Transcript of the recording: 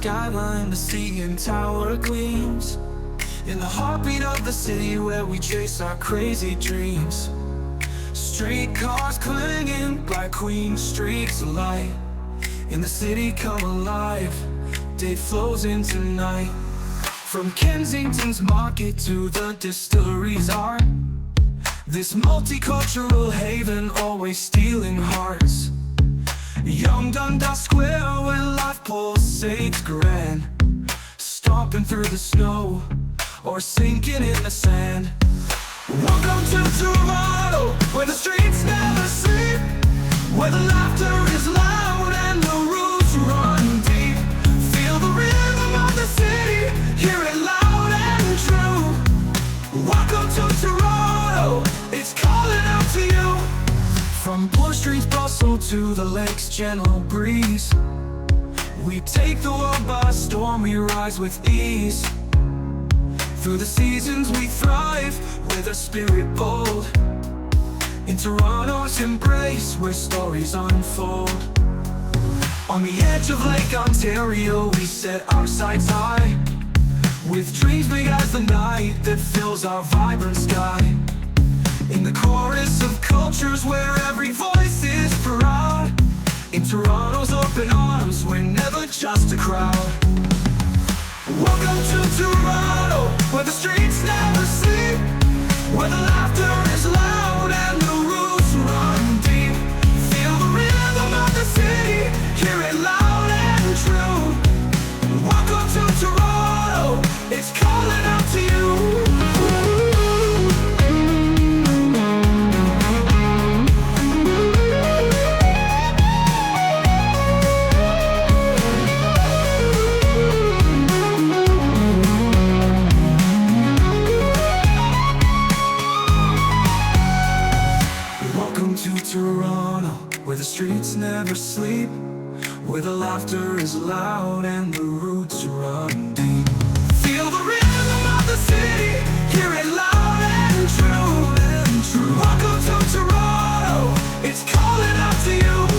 skyline, the CN Tower gleams in the heartbeat of the city where we chase our crazy dreams. Streetcars clanging, black queen streaks of light. In the city come alive, day flows into night. From Kensington's market to the distillery's art, this multicultural haven always stealing hearts. Young Dundas Square where life pulsates grand, stomping through the snow or sinking in the sand. Welcome to Toronto, where the streets never sleep, where the laughter is loud and the roots run deep. Feel the rhythm of the city, hear it loud and true. Welcome to Toronto, it's calling out to you. From Bloor Street's bustle to the lake's gentle breeze, we take the world by storm, we rise with ease. Through the seasons we thrive, with a spirit bold. In Toronto's embrace, where stories unfold. On the edge of Lake Ontario, we set our sights high, with dreams big as the night that fills our vibrant sky. In the chorus of cultures where every voice is proud, in Toronto's open arms, we're never just a crowd. Welcome to Toronto, where the streets never sleep, where the laughter is loud and the roots run deep. Feel the rhythm of the city, hear it loud and true. Welcome to Toronto, it's calling out to you. Toronto, where the streets never sleep, where the laughter is loud and the roots run deep. Feel the rhythm of the city, hear it loud and true. Welcome to Toronto, it's calling out to you.